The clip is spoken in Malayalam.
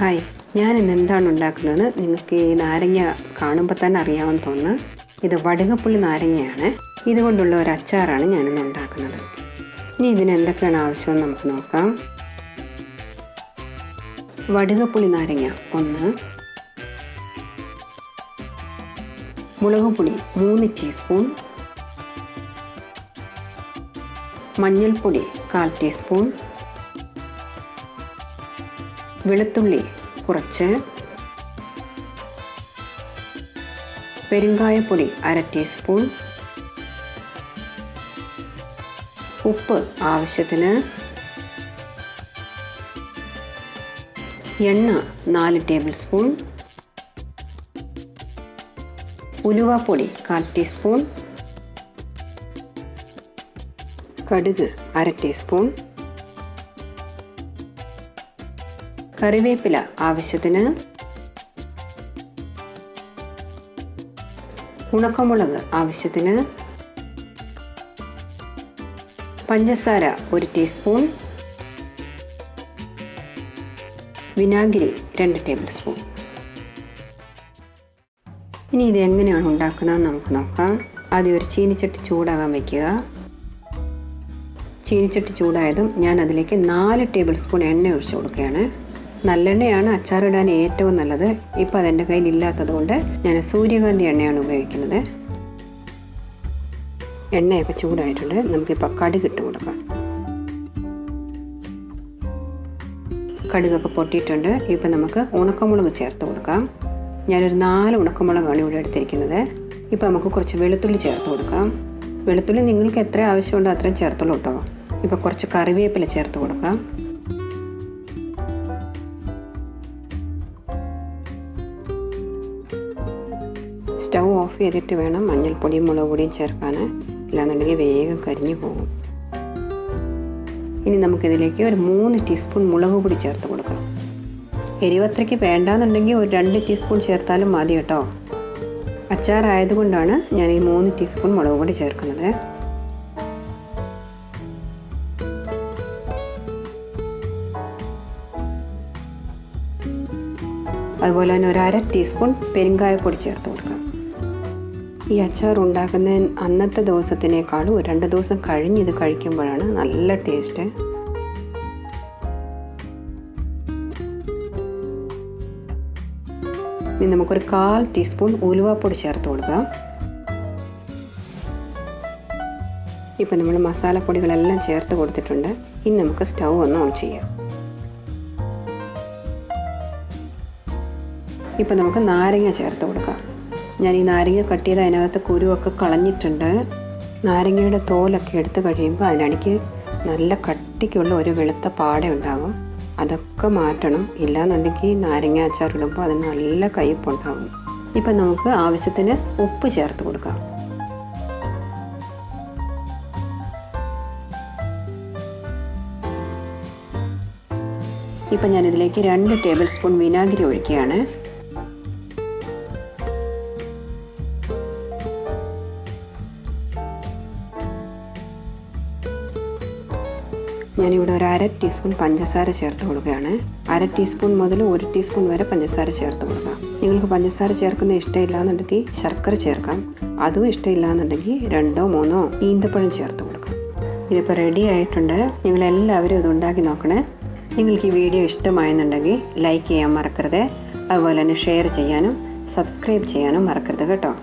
ഹായ്, ഞാനിന്ന് എന്താണ് ഉണ്ടാക്കുന്നതെന്ന് നിങ്ങൾക്ക് ഈ നാരങ്ങ കാണുമ്പോൾ തന്നെ അറിയാമെന്ന് തോന്നുന്നു. ഇത് വടുകപ്പുളി നാരങ്ങയാണ്. ഇതുകൊണ്ടുള്ള ഒരു അച്ചാറാണ് ഞാനിന്ന് ഉണ്ടാക്കുന്നത്. ഇനി ഇതിന് എന്തൊക്കെയാണ് ആവശ്യമെന്ന് നമുക്ക് നോക്കാം. വടുകപ്പുളി നാരങ്ങ 1, മുളകുപൊടി 3 ടീസ്പൂൺ, മഞ്ഞൾപ്പൊടി 1/4 ടീസ്പൂൺ, വെളുത്തുള്ളി കുറച്ച്, പെരുങ്കായപ്പൊടി 1/2 ടീസ്പൂൺ, ഉപ്പ് ആവശ്യത്തിന്, എണ്ണ 4 ടേബിൾ സ്പൂൺ, ഉലുവാപ്പൊടി 1/4 ടീസ്പൂൺ, കടുക് 1/2 ടീസ്പൂൺ, കറിവേപ്പില ആവശ്യത്തിന്, ഉണക്കമുളക് ആവശ്യത്തിന്, പഞ്ചസാര 1 ടീസ്പൂൺ, വിനാഗിരി 2 ടേബിൾ സ്പൂൺ. ഇനി ഇത് എങ്ങനെയാണ് ഉണ്ടാക്കുന്നതെന്ന് നമുക്ക് നോക്കാം. ആദ്യം ഒരു ചീനിച്ചട്ടി ചൂടാകാൻ വയ്ക്കുക. ചീനിച്ചട്ടി ചൂടായതും ഞാൻ അതിലേക്ക് 4 ടേബിൾ സ്പൂൺ എണ്ണ ഒഴിച്ചു കൊടുക്കുകയാണ്. നല്ലെണ്ണയാണ് അച്ചാറിടാൻ ഏറ്റവും നല്ലത്. ഇപ്പോൾ അതെൻ്റെ കയ്യിൽ ഇല്ലാത്തത് കൊണ്ട് ഞാൻ സൂര്യകാന്തി എണ്ണയാണ് ഉപയോഗിക്കുന്നത്. എണ്ണയൊക്കെ ചൂടായിട്ടുണ്ട്. നമുക്കിപ്പോൾ കടുക് ഇട്ട് കൊടുക്കാം. കടുകൊക്കെ പൊട്ടിയിട്ടുണ്ട്. ഇപ്പോൾ നമുക്ക് ഉണക്കമുളക് ചേർത്ത് കൊടുക്കാം. ഞാനൊരു 4 ഉണക്കമുളകാണ് ഇവിടെ എടുത്തിരിക്കുന്നത്. ഇപ്പോൾ നമുക്ക് കുറച്ച് വെളുത്തുള്ളി ചേർത്ത് കൊടുക്കാം. വെളുത്തുള്ളി നിങ്ങൾക്ക് എത്ര ആവശ്യമുണ്ടോ അത്രയും ചേർത്തുള്ളൂ കേട്ടോ. ഇപ്പോൾ കുറച്ച് കറിവേപ്പില ചേർത്ത് കൊടുക്കാം. സ്റ്റൗ ഓഫ് ചെയ്തിട്ട് വേണം മഞ്ഞൾപ്പൊടിയും മുളക് പൊടിയും ചേർക്കാൻ, ഇല്ലാന്നുണ്ടെങ്കിൽ വേഗം കരിഞ്ഞു പോകും. ഇനി നമുക്കിതിലേക്ക് ഒരു 3 ടീസ്പൂൺ മുളക് പൊടി ചേർത്ത് കൊടുക്കാം. എരിവത്രയ്ക്ക് വേണ്ടാന്നുണ്ടെങ്കിൽ ഒരു 2 ടീസ്പൂൺ ചേർത്താലും മതി കേട്ടോ. അച്ചാറായതുകൊണ്ടാണ് ഞാൻ ഈ 3 ടീസ്പൂൺ മുളക് പൊടി ചേർക്കുന്നത്. അതുപോലെ തന്നെ ഒരു 1/2 ടീസ്പൂൺ പെരുങ്കായപ്പൊടി ചേർത്ത് കൊടുക്കാം. ഈ അച്ചാർ ഉണ്ടാക്കുന്നതിന് അന്നത്തെ ദിവസത്തിനേക്കാളും 2 ദിവസം കഴിഞ്ഞ് ഇത് കഴിക്കുമ്പോഴാണ് നല്ല ടേസ്റ്റ്. ഇനി നമുക്കൊരു 1/4 ടീസ്പൂൺ ഉലുവാപ്പൊടി ചേർത്ത് കൊടുക്കാം. ഇപ്പം നമ്മൾ മസാലപ്പൊടികളെല്ലാം ചേർത്ത് കൊടുത്തിട്ടുണ്ട്. ഇനി നമുക്ക് സ്റ്റൗ ഒന്ന് ഓൺ ചെയ്യാം. ഇപ്പം നമുക്ക് നാരങ്ങ ചേർത്ത് കൊടുക്കാം. ഞാൻ ഈ നാരങ്ങ കട്ട് ചെയ്ത് അതിനകത്ത് കുരുവൊക്കെ കളഞ്ഞിട്ടുണ്ട്. നാരങ്ങയുടെ തോലൊക്കെ എടുത്ത് കഴിയുമ്പോൾ അതിനടിക്ക് നല്ല കട്ടിക്കുള്ള ഒരു വെളുത്ത പാട ഉണ്ടാകും. അതൊക്കെ മാറ്റണം. ഇല്ലാന്നുണ്ടെങ്കിൽ നാരങ്ങ അച്ചാർ ഇടുമ്പോൾ അതിന് നല്ല കയ്പ്പുണ്ടാകും. ഇപ്പം നമുക്ക് ആവശ്യത്തിന് ഉപ്പ് ചേർത്ത് കൊടുക്കാം. ഇപ്പം ഞാനിതിലേക്ക് 2 ടേബിൾ സ്പൂൺ വിനാഗിരി ഒഴിക്കുകയാണ്. ഞാനിവിടെ ഒരു 1/2 ടീസ്പൂൺ പഞ്ചസാര ചേർത്ത് കൊടുക്കുകയാണ്. 1/2 ടീസ്പൂൺ മുതൽ 1 ടീസ്പൂൺ വരെ പഞ്ചസാര ചേർത്ത് കൊടുക്കാം. നിങ്ങൾക്ക് പഞ്ചസാര ചേർക്കുന്നത് ഇഷ്ടമില്ല എന്നുണ്ടെങ്കിൽ ശർക്കര ചേർക്കാം. അതും ഇഷ്ടമില്ല എന്നുണ്ടെങ്കിൽ 2 or 3 ഈന്തപ്പഴം ചേർത്ത് കൊടുക്കാം. ഇതിപ്പോൾ റെഡി ആയിട്ടുണ്ട്. നിങ്ങളെല്ലാവരും ഇത് ഉണ്ടാക്കി നോക്കണേ. നിങ്ങൾക്ക് ഈ വീഡിയോ ഇഷ്ടമായെന്നുണ്ടെങ്കിൽ ലൈക്ക് ചെയ്യാൻ മറക്കരുത്. അതുപോലെ തന്നെ ഷെയർ ചെയ്യാനും സബ്സ്ക്രൈബ് ചെയ്യാനും മറക്കരുത് കേട്ടോ.